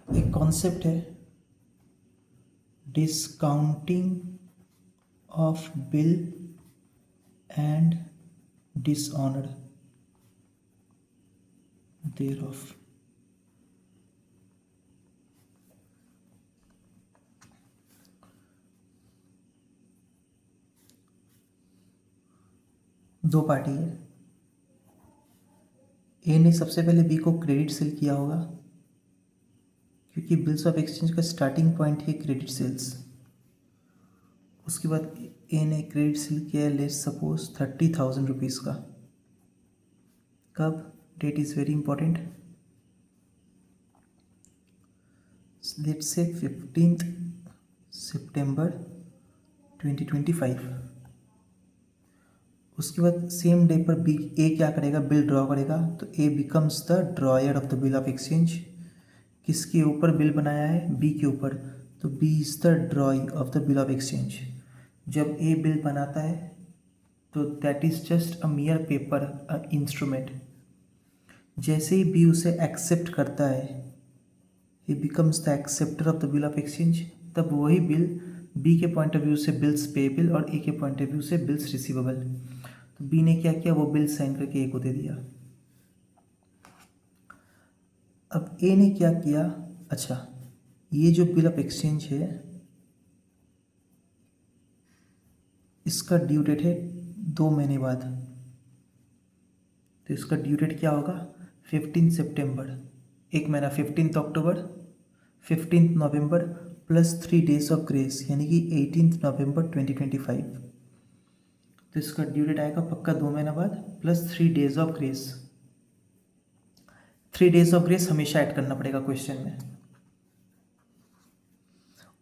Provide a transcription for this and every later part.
एक कॉन्सेप्ट है discounting of bill and dishonour thereof. दो पार्टी है, ए ने सबसे पहले बी को क्रेडिट सेल किया होगा क्योंकि बिल्स ऑफ एक्सचेंज का स्टार्टिंग पॉइंट है क्रेडिट सेल्स। उसके बाद ए ने क्रेडिट सेल किया, लेट्स सपोज 30,000 रुपीज़ का। कब? Date is very important, let's say 15 सितंबर 2025। उसके बाद सेम डे पर बी ए क्या करेगा? बिल ड्रॉ करेगा। तो A becomes the drawer of the bill of exchange. किसके ऊपर बिल बनाया है? बी के ऊपर। तो B is the ड्रॉई of the bill of exchange. जब ए बिल बनाता है तो that is just a मियर paper, a instrument. जैसे ही बी उसे एक्सेप्ट करता है, ही becomes the acceptor of the bill of exchange. तब वही बिल बी के पॉइंट ऑफ व्यू से बिल्स पेएबल और ए के पॉइंट ऑफ व्यू से बिल्स रिसीवेबल। तो बी ने क्या किया? वो बिल साइन करके ए को दे दिया। अब ए ने क्या किया? अच्छा, ये जो बिल ऑफ एक्सचेंज है इसका ड्यू डेट है 2 महीने बाद। तो इसका ड्यू डेट क्या होगा? 15 सितंबर, एक महीना 15 अक्टूबर, 15 नवंबर प्लस 3 डेज ऑफ ग्रेस, यानी कि 18 नवंबर 2025। तो इसका ड्यू डेट आएगा पक्का 2 महीना बाद plus 3 days of grace. 3 days of grace हमेशा ऐड करना पड़ेगा क्वेश्चन में।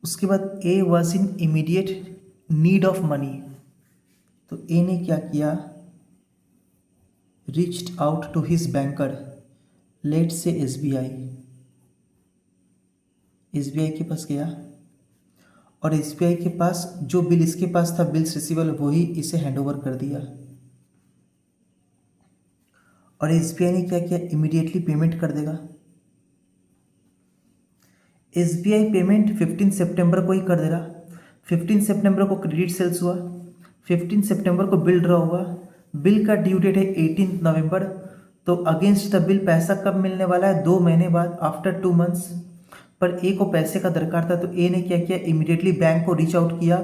उसके बाद A was in immediate need of money. तो ए ने क्या किया? Reached out to his banker, let's say SBI. SBI के पास गया और एसबीआई के पास जो बिल इसके पास था, बिल्स रिसीवेबल, वही इसे हैंडओवर कर दिया। और एसबीआई ने क्या किया? इमीडिएटली पेमेंट कर देगा। एसबीआई पेमेंट 15 सितंबर को ही कर देगा। 15 सितंबर को क्रेडिट सेल्स हुआ, 15 सितंबर को बिल ड्रॉ हुआ। बिल का ड्यू डेट है 18 नवंबर। तो अगेंस्ट द बिल पैसा कब मिलने वाला है? 2 महीने बाद, आफ्टर 2 मंथ्स। पर ए को पैसे का दरकार था तो ए ने क्या किया? इमीडिएटली बैंक को रीच आउट किया,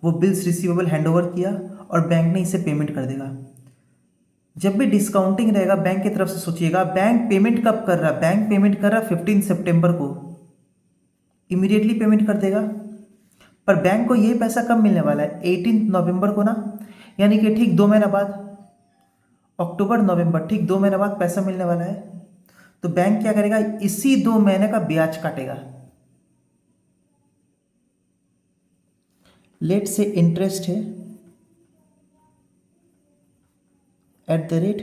वो बिल्स रिसीवेबल हैंडओवर किया और बैंक ने इसे पेमेंट कर देगा। जब भी डिस्काउंटिंग रहेगा बैंक की तरफ से, सोचिएगा बैंक पेमेंट कब कर रहा है? बैंक पेमेंट कर रहा है 15 सितंबर को, इमीडिएटली पेमेंट कर देगा। पर बैंक को ये पैसा कब मिलने वाला है? 18 नवंबर को ना, यानी कि ठीक 2 महीना बाद, अक्टूबर नवंबर, ठीक 2 महीने बाद पैसा मिलने वाला है। तो बैंक क्या करेगा? इसी 2 महीने का ब्याज काटेगा। लेट से इंटरेस्ट है at the rate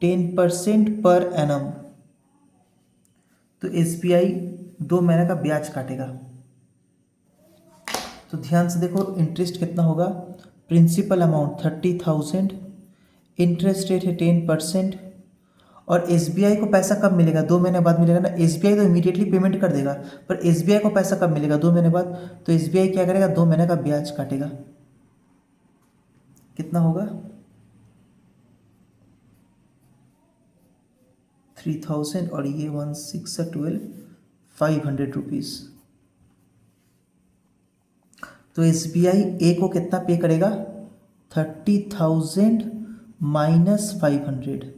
10% per annum. तो एसबीआई 2 महीने का ब्याज काटेगा। तो ध्यान से देखो, इंटरेस्ट कितना होगा? प्रिंसिपल अमाउंट 30,000, इंटरेस्ट रेट है 10%। और एसबीआई को पैसा कब मिलेगा? 2 महीने बाद मिलेगा ना। एसबीआई तो इमीडिएटली पेमेंट कर देगा, पर एसबीआई को पैसा कब मिलेगा? 2 महीने बाद। तो एसबीआई क्या करेगा? 2 महीने का ब्याज काटेगा। कितना होगा? 3,000 और ये 1 6 12 500 रुपीज़। तो एसबीआई ए को कितना पे करेगा? 30,000 माइनस 500,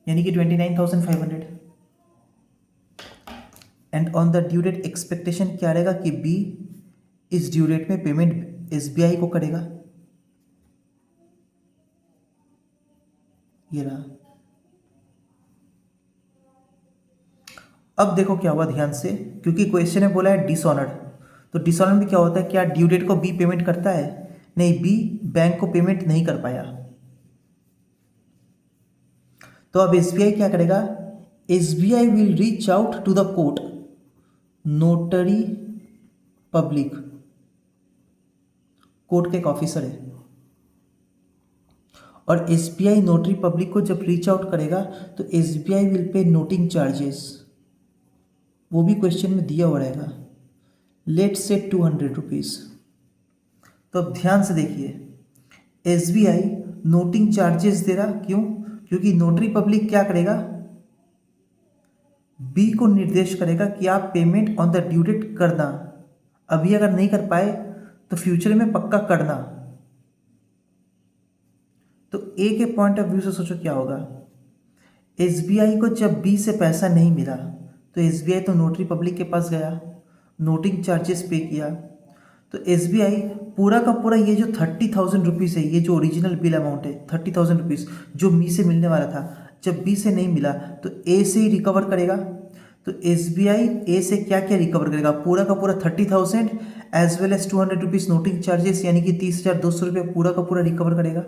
यानी कि 29,500। And on the due date expectation क्या रहेगा कि बी इस ड्यू डेट में पेमेंट एसबीआई को करेगा। ये रहा। अब देखो क्या हुआ, ध्यान से, क्योंकि क्वेश्चन में बोला है डिसऑनर्ड। तो डिसऑनर में क्या होता है? क्या ड्यू डेट को बी पेमेंट करता है? नहीं, बी बैंक को पेमेंट नहीं कर पाया। तो अब एसबीआई क्या करेगा? SBI will reach out to the court, notary public, court के एक ऑफिसर है। और एसबीआई नोटरी पब्लिक को जब रीच आउट करेगा तो SBI will pay noting charges. वो भी क्वेश्चन में दिया हुआ रहेगा। लेट से 200 रुपीज़। तो अब ध्यान से देखिए, SBI नोटिंग चार्जेस दे रहा, क्यों? क्योंकि नोटरी पब्लिक क्या करेगा, बी को निर्देश करेगा कि आप payment on the due date करना। अभी अगर नहीं कर पाए तो फ्यूचर में पक्का करना। तो ए के पॉइंट ऑफ व्यू से सोचो क्या होगा। SBI को जब बी से पैसा नहीं मिला तो SBI तो नोटरी पब्लिक के पास गया, नोटिंग चार्जेस पे किया। तो SBI पूरा का पूरा ये जो 30,000 रुपीज़ है, ये जो ओरिजिनल बिल अमाउंट है 30,000 रुपीज़ जो मी से मिलने वाला था, जब बी से नहीं मिला तो ए से ही रिकवर करेगा। तो SBI ए से क्या क्या रिकवर करेगा, पूरा का पूरा 30,000 as well as 200 rupees noting charges, यानी कि 30,200 रुपये पूरा का पूरा रिकवर करेगा।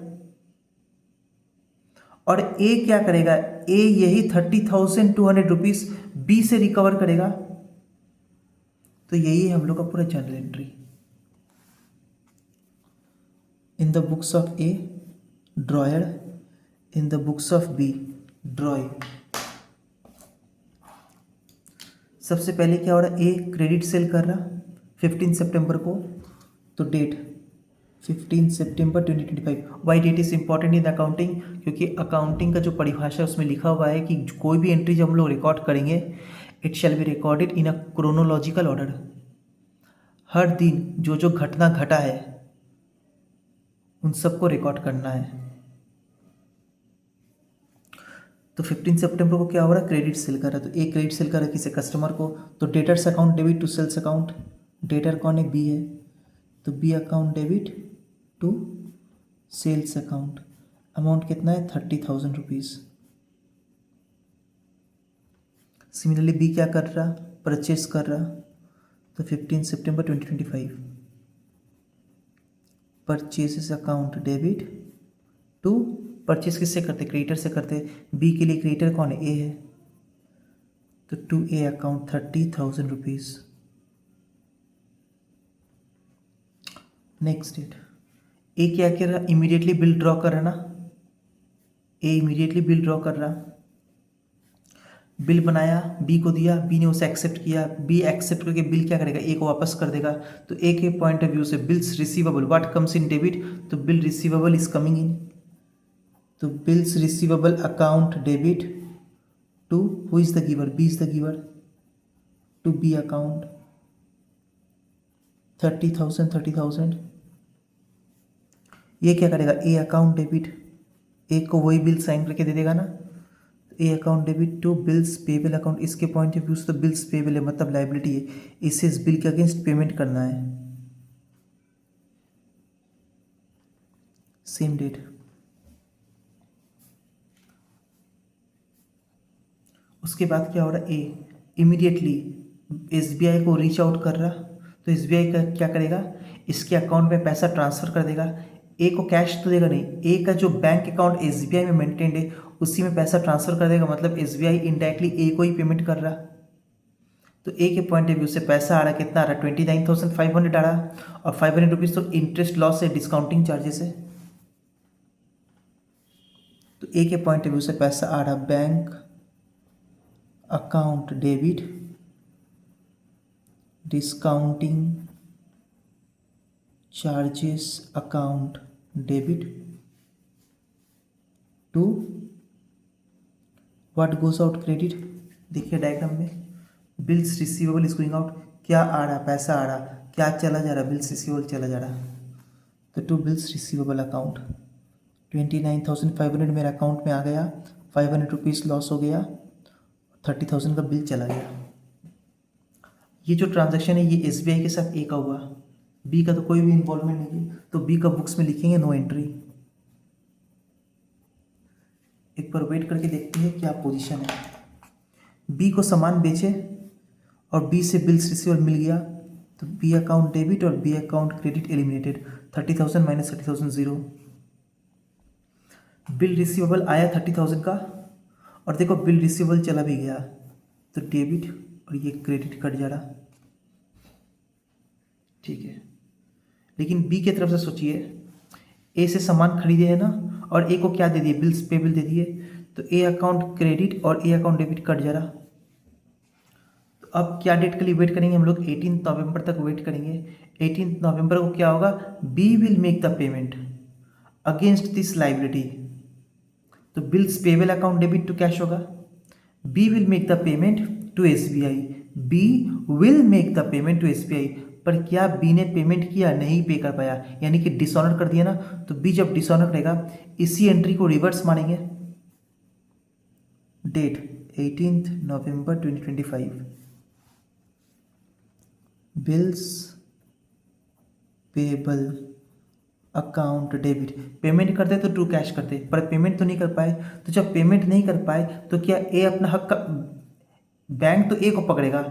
और ए क्या करेगा, ए यही 30,200 रुपीज़ बी से रिकवर करेगा। तो यही है हम लोग का पूरा journal entry. In the books of A dryer, in the books of B drawing. सबसे पहले क्या हो रहा है, ए क्रेडिट सेल कर रहा 15 सितंबर को। तो डेट 15 सितंबर 2025। Why date is important in accounting, क्योंकि अकाउंटिंग का जो परिभाषा है उसमें लिखा हुआ है कि कोई भी एंट्री जब हम लोग रिकॉर्ड करेंगे, it shall be recorded in a chronological order. हर दिन जो जो घटना घटा है उन सबको रिकॉर्ड करना है। तो 15 सितंबर को क्या हो रहा है, क्रेडिट सेल कर रहा है। तो ए क्रेडिट सेल कर रहा है किसे, कस्टमर को। तो debtors account debit to sales account. Debtor कौन है, बी है, तो B account debit to sales account. Amount कितना है, 30,000 रुपीज़। सिमिलरली बी क्या कर रहा, परचेस कर रहा। तो 15 सितंबर 2025 purchases account debit to, purchase किससे करते, क्रेडिटर से करते। बी के लिए क्रेडिटर कौन है, ए है, तो to A account 30,000 rupees. Next date, A क्या कर रहा, इमीडिएटली बिल ड्रॉ कर रहा ना, ए इमीडिएटली बिल ड्रॉ कर रहा। बिल बनाया, बी को दिया, बी ने उसे एक्सेप्ट किया, बी एक्सेप्ट करके बिल क्या करेगा, ए को वापस कर देगा। तो ए के पॉइंट ऑफ व्यू से bills receivable what comes in debit, तो bill receivable is coming in. तो bills receivable account debit to who is the giver, B is the giver, to B account 30,000। ये क्या करेगा, ए account debit, ए को वही bill sign करके दे देगा ना। A account debit to bills payable account. इसके पॉइंट ऑफ व्यू से तो बिल्स पेबल है, मतलब लाइबिलिटी है, इसे इस बिल के अगेंस्ट पेमेंट करना है। Same date. उसके बाद क्या हो रहा है, ए इमीडिएटली SBI को रीच आउट कर रहा। तो SBI का क्या करेगा, इसके अकाउंट में पैसा ट्रांसफ़र कर देगा। ए को कैश तो देगा नहीं, ए का जो बैंक अकाउंट SBI में मेंटेन्ड है उसी में पैसा ट्रांसफ़र कर देगा, मतलब SBI इनडायरेक्टली ए को ही पेमेंट कर रहा। तो ए के पॉइंट ऑफ व्यू से पैसा आ रहा, कितना आ रहा, 29,500 आ रहा। और 500 रुपीज़ तो इंटरेस्ट लॉस है, डिस्काउंटिंग चार्जेस है। तो ए के पॉइंट ऑफ व्यू से पैसा आ रहा, bank account debit discounting charges account debit to what goes out, credit. देखिए डायग्राम में, bills receivable is going out, क्या आ रहा, पैसा आ रहा, क्या चला जा रहा, बिल्स रिसीवेबल चला जा रहा। तो टू बिल्स रिसीवेबल अकाउंट 29,500 मेरे अकाउंट में आ गया, 500 रुपीज़ लॉस हो गया, 30,000 का बिल चला गया। ये जो ट्रांजैक्शन है ये SBI के साथ ए का हुआ, बी का तो कोई भी इन्वॉल्वमेंट नहीं है, तो बी का बुक्स में लिखेंगे नो एंट्री। एक बार वेट करके देखते हैं क्या पोजीशन है। बी को सामान बेचे और बी से बिल्स रिसीवेबल मिल गया, तो बी अकाउंट डेबिट और B account credit eliminated, 30,000 minus 30,000 zero. Bill receivable आया 30,000 का, और देखो बिल रिसीवेबल चला भी गया, तो डेबिट और ये क्रेडिट कट जा रहा। ठीक है, लेकिन बी की तरफ से सोचिए, ए से सामान खरीदे है ना, और ए को क्या दे दिए, बिल्स पेबल दे दिए, तो ए अकाउंट क्रेडिट और ए अकाउंट डेबिट कट जा रहा। तो अब क्या डेट के लिए वेट करेंगे हम लोग? 18 नवंबर तक वेट करेंगे। 18 नवंबर को क्या होगा? B will make the payment against this liability. तो bills payable account debit to cash होगा। B will make the payment to SBI. B will make the payment to SBI. पर क्या बी ने पेमेंट किया? नहीं पे कर पाया, यानी कि डिसऑनर कर दिया ना। तो बी जब डिसऑनर करेगा, इसी एंट्री को रिवर्स मानेंगे। डेट 18 नवंबर 2025। Bills payable account debit. Payment करते तो टू कैश करते, पर पेमेंट तो नहीं कर पाए। तो जब पेमेंट नहीं कर पाए तो क्या ए अपना हक का, बैंक तो ए को पकड़ेगा,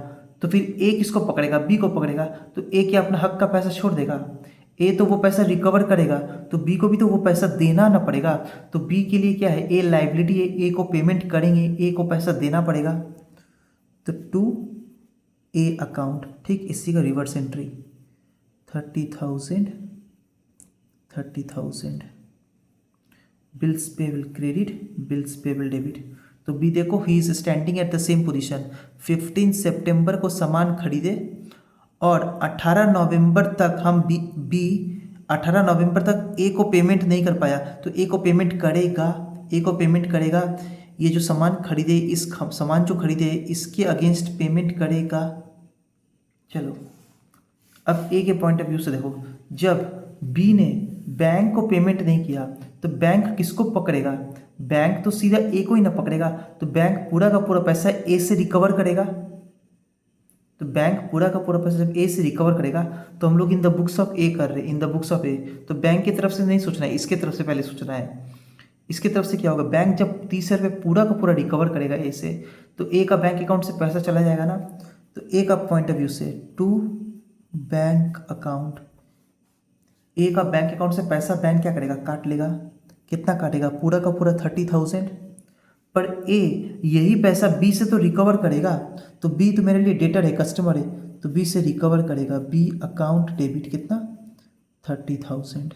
तो फिर ए किसको पकड़ेगा? बी को पकड़ेगा। तो ए क्या अपना हक का पैसा छोड़ देगा? ए तो वो पैसा रिकवर करेगा, तो बी को भी तो वो पैसा देना ना पड़ेगा। तो बी के लिए क्या है? ए लाइबिलिटी है, ए को पेमेंट करेंगे, ए को पैसा देना पड़ेगा। तो टू ए अकाउंट, ठीक इसी का reverse entry 30,000 bills payable credit, bills payable debit. तो बी देखो, he is standing at the same position. 15 सितंबर को सामान खरीदे और 18 नवंबर तक हम बी 18 नवंबर तक ए को पेमेंट नहीं कर पाया, तो ए को पेमेंट करेगा। ए को पेमेंट करेगा, ये जो सामान खरीदे, इस सामान जो खरीदे इसके अगेंस्ट पेमेंट करेगा। चलो अब ए के पॉइंट ऑफ व्यू से देखो, जब बी ने बैंक को पेमेंट नहीं किया तो बैंक किसको पकड़ेगा? बैंक तो सीधा ए को ही ना पकड़ेगा। तो बैंक पूरा का पूरा पैसा ए से रिकवर करेगा। तो बैंक पूरा का पूरा पैसा जब ए से रिकवर करेगा, तो हम लोग इन द बुक्स ऑफ ए कर रहे हैं, इन द बुक्स ऑफ ए। तो बैंक की तरफ से नहीं सोचना है, इसके तरफ से पहले सोचना है। इसके तरफ से क्या होगा? बैंक जब 30,000 रुपये पूरा का पूरा रिकवर करेगा ए से, तो ए का बैंक अकाउंट से पैसा चला जाएगा ना। तो ए का पॉइंट ऑफ व्यू से टू बैंक अकाउंट, ए का बैंक अकाउंट से पैसा बैंक क्या करेगा? काट लेगा। कितना काटेगा? पूरा का पूरा 30,000। पर ए यही पैसा बी से तो रिकवर करेगा। तो बी तो मेरे लिए डेटर है, कस्टमर है, तो बी से रिकवर करेगा। बी अकाउंट डेबिट कितना? 30,000।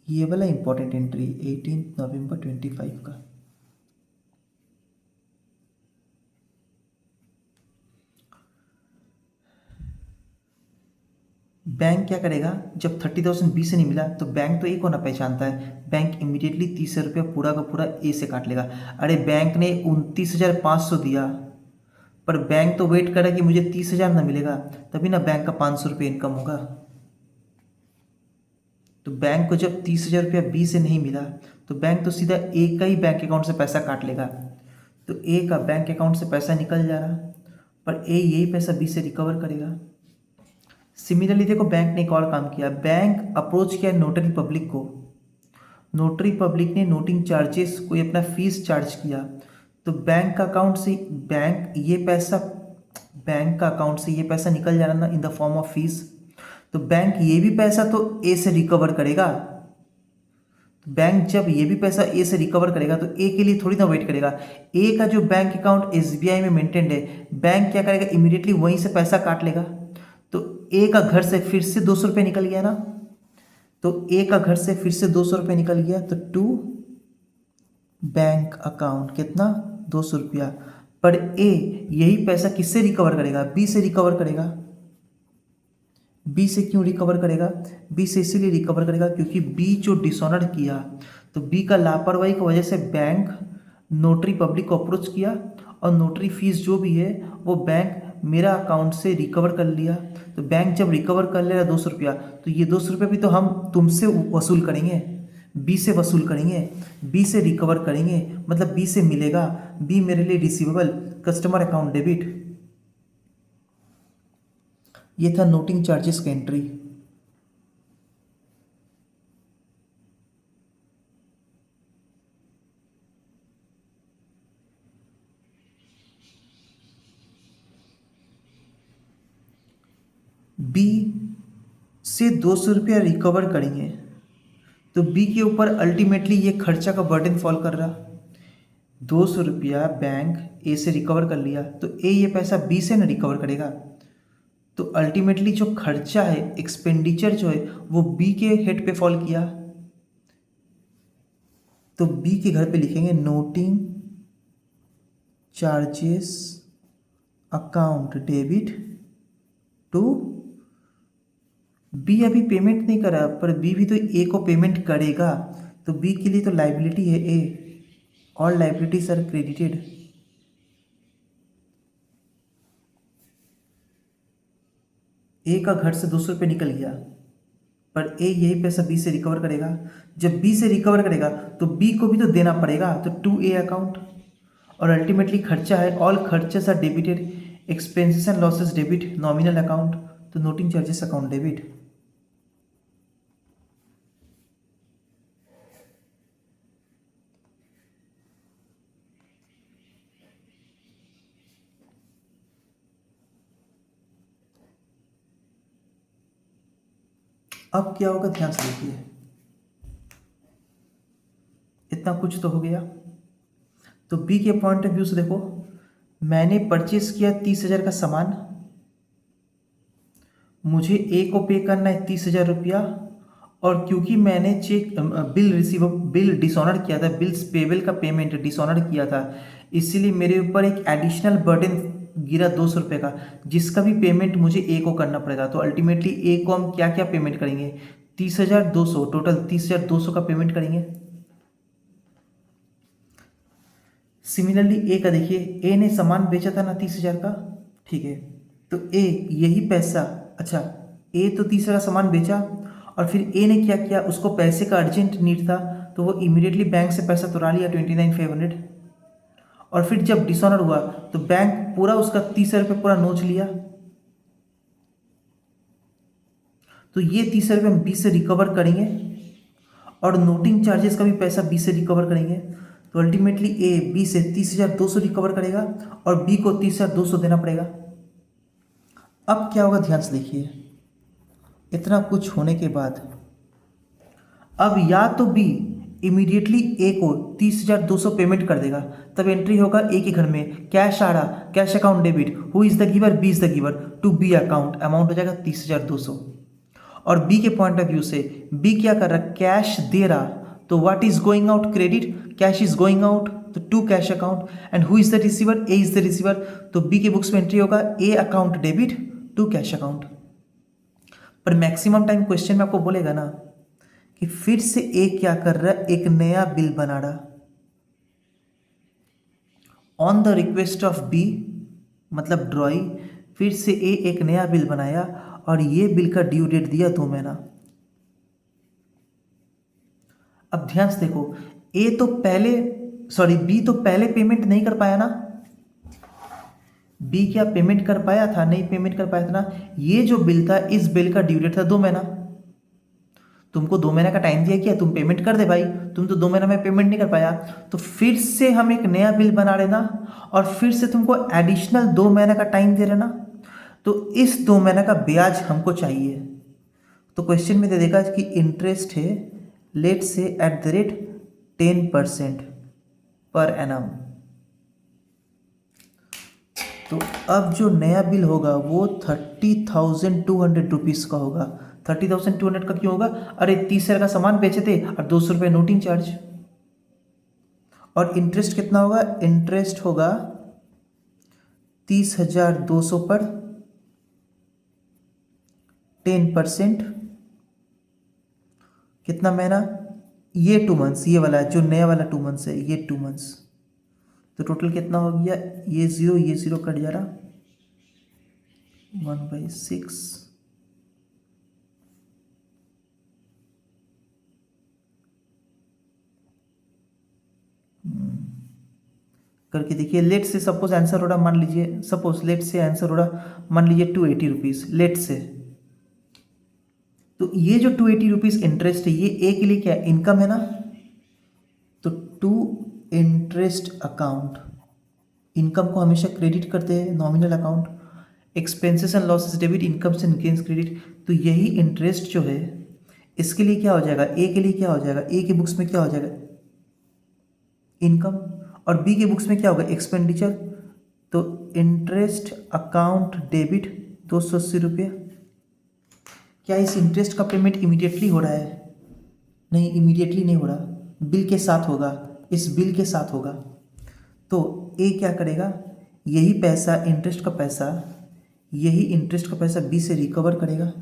ये वाला इंपॉर्टेंट एंट्री 18 नवंबर 25 का। बैंक क्या करेगा? जब 30,000 बी से नहीं मिला तो बैंक तो ए को ना पहचानता है, बैंक इमीडिएटली 30,000 रुपया पूरा का पूरा ए से काट लेगा। अरे बैंक ने 29,500 दिया, पर बैंक तो वेट कर रहा है कि मुझे 30,000 ना मिलेगा, तभी ना बैंक का 500 रुपये इनकम होगा। तो बैंक को जब 30,000 रुपया बी से नहीं मिला, तो बैंक तो सीधा ए का ही बैंक अकाउंट से पैसा काट लेगा। तो ए का बैंक अकाउंट से पैसा निकल जा रहा, पर ए यही पैसा बी से रिकवर करेगा। सिमिलरली देखो, बैंक ने एक और काम किया। बैंक अप्रोच किया नोटरी पब्लिक को। नोटरी पब्लिक ने नोटिंग चार्जेस कोई अपना फीस चार्ज किया, तो बैंक का अकाउंट से बैंक का अकाउंट से ये पैसा निकल जाना ना in the form of fees. तो बैंक ये भी पैसा तो ए से रिकवर करेगा। बैंक जब ये भी पैसा ए से रिकवर करेगा तो ए के लिए थोड़ी ना वेट करेगा। ए का जो बैंक अकाउंट एसबीआई में मेंटेन्ड है, बैंक क्या करेगा? इमीडिएटली वहीं से पैसा काट लेगा। तो ए का घर से फिर से 200 रुपये निकल गया ना। तो ए का घर से फिर से 200 रुपये निकल गया, तो टू बैंक अकाउंट कितना? 200 रुपया। पर ए यही पैसा किससे रिकवर करेगा? बी से रिकवर करेगा। बी से क्यों रिकवर करेगा? बी से इसीलिए रिकवर करेगा क्योंकि बी जो डिसऑनर किया, तो बी का लापरवाही की वजह से बैंक नोटरी पब्लिक को अप्रोच किया, और नोटरी फीस जो भी है वो बैंक मेरा अकाउंट से रिकवर कर लिया। तो बैंक जब रिकवर कर ले रहा 200 रुपया, तो ये 200 रुपये भी तो हम तुमसे वसूल करेंगे, बी से वसूल करेंगे, बी से रिकवर करेंगे, मतलब बी से मिलेगा। बी मेरे लिए रिसीवेबल, कस्टमर अकाउंट डेबिट। ये था नोटिंग चार्जेस का एंट्री। बी से 200 रुपया रिकवर करेंगे, तो बी के ऊपर अल्टीमेटली ये खर्चा का बर्डन फॉल कर रहा। 200 रुपया बैंक ए से रिकवर कर लिया, तो ए ये पैसा बी से ना रिकवर करेगा। तो अल्टीमेटली जो खर्चा है, एक्सपेंडिचर जो है, वो बी के हेड पे फॉल किया। तो बी के घर पे लिखेंगे noting charges account debit to B. अभी पेमेंट नहीं करा पर बी भी तो ए को पेमेंट करेगा, तो बी के लिए तो लाइबिलिटी है A. All liabilities are credited. A का घर से 200 रुपये निकल गया, पर ए यही पैसा बी से रिकवर करेगा। जब बी से रिकवर करेगा तो बी को भी तो देना पड़ेगा, तो टू ए अकाउंट। और अल्टीमेटली खर्चा है, ऑल खर्चेस are debited, expenses and losses debit, nominal account, तो नोटिंग चार्जेस अकाउंट डेबिट। अब क्या होगा ध्यान से देखिए, इतना कुछ तो हो गया। तो बी के पॉइंट ऑफ व्यू से देखो, मैंने परचेस किया 30,000 का सामान, मुझे ए को पे करना है 30,000 रुपया, और क्योंकि मैंने चेक बिल डिसऑनर किया था, बिल्स पेबल का पेमेंट डिसऑनर किया था, इसीलिए मेरे ऊपर एक एडिशनल बर्डन गिरा 200 रुपये का, जिसका भी पेमेंट मुझे ए को करना पड़ेगा। तो अल्टीमेटली ए को हम क्या क्या पेमेंट करेंगे, 30,200, टोटल 30,200 का पेमेंट करेंगे। सिमिलरली ए का देखिए, ए ने सामान बेचा था ना 30,000 का, ठीक है, तो ए यही पैसा, अच्छा ए तो 30,000 का सामान बेचा, और फिर ए ने क्या किया, उसको पैसे का अर्जेंट नीड था, तो वो इमीडिएटली बैंक से पैसा तुरा लिया 29,500, और फिर जब डिसऑनर हुआ तो बैंक पूरा उसका 30,000 रुपये पूरा नोच लिया। तो ये 30,000 रुपये हम बी से रिकवर करेंगे, और नोटिंग चार्जेस का भी पैसा बी से रिकवर करेंगे। तो अल्टीमेटली ए बी से 30,200 रिकवर करेगा, और बी को 30,200 देना पड़ेगा। अब क्या होगा ध्यान से देखिए, इतना कुछ होने के बाद अब या तो बी इमीडिएटली ए को 30,200 पेमेंट कर देगा, तब एंट्री होगा ए के घर में, कैश आ रहा, cash account debit, who is the giver, B is the giver, to B account, amount हो जाएगा 30,200। और बी के पॉइंट ऑफ व्यू से बी क्या कर रहा, कैश दे रहा, तो what is going out, credit, cash is going out, तो to cash account, and who is the receiver, A is the receiver, तो बी के बुक्स में एंट्री होगा A account debit to cash account. पर maximum time question में आपको बोलेगा ना कि फिर से ए क्या कर रहा है, एक नया बिल बना रहा, on the request of B, मतलब ड्रॉई, फिर से ए एक नया बिल बनाया, और ये बिल का ड्यू डेट दिया 2 महीना। अब ध्यान से देखो, बी तो पहले पेमेंट नहीं कर पाया ना, बी क्या पेमेंट कर पाया था, नहीं पेमेंट कर पाया था ना। ये जो बिल था, इस बिल का ड्यू डेट था 2 महीना, तुमको 2 महीना का टाइम दिया, क्या तुम पेमेंट कर दे भाई, तुम तो 2 महीना में पेमेंट नहीं कर पाया, तो फिर से हम एक नया बिल बना लेना, और फिर से तुमको एडिशनल 2 महीना का टाइम दे रहना, तो इस 2 महीना का ब्याज हमको चाहिए। तो क्वेश्चन में दे देगा कि इंटरेस्ट है, लेट से at the rate 10% per annum. तो अब जो नया बिल होगा वो 30,200 रुपीज़ का होगा। 30,200 का क्यों होगा, अरे 30,000 का सामान बेचे थे और 200 रुपये नोटिंग चार्ज। और इंटरेस्ट कितना होगा, इंटरेस्ट होगा 30,200 पर 10%, कितना महीना, ये 2 मंथ्स, ये वाला जो नया वाला 2 मंथ्स है, ये 2 मंथ्स, तो टोटल कितना हो गया, ये जीरो कट जा रहा, 1/6, करके देखिए। लेट से सपोज आंसर हो रहा, मान लीजिए सपोज लेट से आंसर हो रहा, मान लीजिए 280 रुपीज़ लेट से। तो ये जो 280 रुपीज़ इंटरेस्ट है, ये ए के लिए क्या इनकम है ना, तो टू इंटरेस्ट अकाउंट, इनकम को हमेशा क्रेडिट करते हैं, nominal account, expenses and losses debit, income से गेन्स क्रेडिट। तो यही इंटरेस्ट जो है इसके लिए क्या हो जाएगा, ए के लिए क्या हो जाएगा, ए के बुक्स में क्या हो जाएगा, इनकम, और बी के बुक्स में क्या होगा, एक्सपेंडिचर। तो इंटरेस्ट अकाउंट डेबिट 280 रुपये। क्या इस इंटरेस्ट का पेमेंट इमीडिएटली हो रहा है, नहीं इमीडिएटली नहीं हो रहा, बिल के साथ होगा, इस बिल के साथ होगा। तो ए क्या करेगा, यही पैसा इंटरेस्ट का पैसा बी से रिकवर करेगा।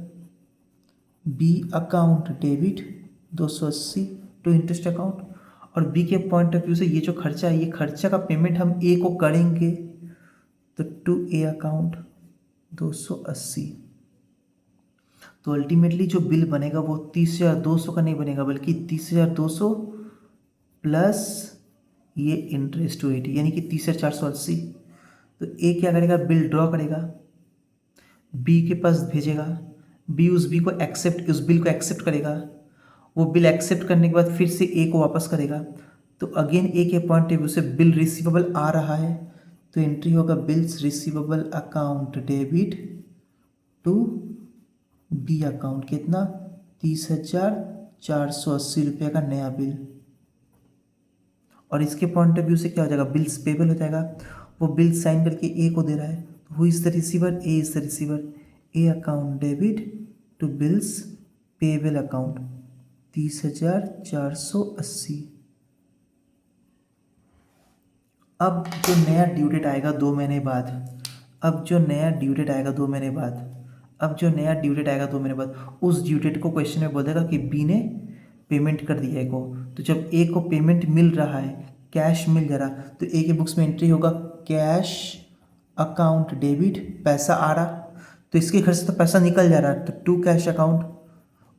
B account debit 280 to interest account, और बी के पॉइंट ऑफ व्यू से ये जो खर्चा है, ये खर्चा का पेमेंट हम ए को करेंगे, तो टू ए अकाउंट 280। तो अल्टीमेटली जो बिल बनेगा वो 30,200 का नहीं बनेगा, बल्कि 30,200 प्लस ये इंटरेस्ट रेट, यानी कि 30,480। तो ए क्या करेगा, बिल ड्रॉ करेगा, बी के पास भेजेगा, बी उस बिल को एक्सेप्ट करेगा, वो बिल एक्सेप्ट करने के बाद फिर से ए को वापस करेगा। तो अगेन ए के पॉइंट ऑफ व्यू से बिल रिसीवेबल आ रहा है, तो एंट्री होगा bills receivable account debit to B account, कितना 30,480 रुपये का नया बिल। और इसके पॉइंट ऑफ व्यू से क्या हो जाएगा, बिल्स पेबल हो जाएगा, वो बिल साइन करके ए को दे रहा है, who is the receiver, A is the receiver, A account debit to bills payable account 30,480। अब जो नया ड्यू डेट आएगा 2 महीने बाद, उस ड्यू डेट को क्वेश्चन में बोलेगा कि बी ने पेमेंट कर दिया ए को। तो जब ए को पेमेंट मिल रहा है, कैश मिल जा रहा, तो ए के बुक्स में एंट्री होगा कैश अकाउंट डेबिट, पैसा आ रहा, तो इसके घर से तो पैसा निकल जा रहा है, तो to cash account,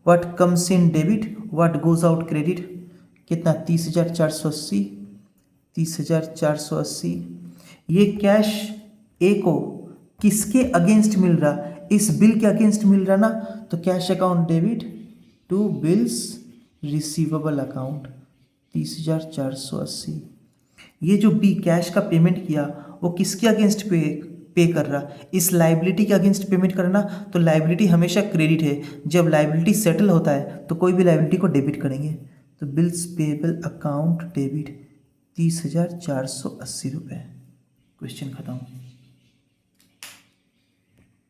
what comes in debit, what goes out credit, कितना 30,480। ये कैश ए को किसके अगेंस्ट मिल रहा, इस बिल के अगेंस्ट मिल रहा ना, तो cash account debit to bills receivable account 30,480। ये जो बी कैश का पेमेंट किया वो किसके अगेंस्ट पे कर रहा, इस लाइबिलिटी के अगेंस्ट पेमेंट करना, तो लाइबिलिटी हमेशा क्रेडिट है, जब लाइबिलिटी सेटल होता है तो कोई भी लाइबिलिटी को डेबिट करेंगे, तो बिल्स पेबल अकाउंट डेबिट 30,480 रुपये। क्वेश्चन खत्म।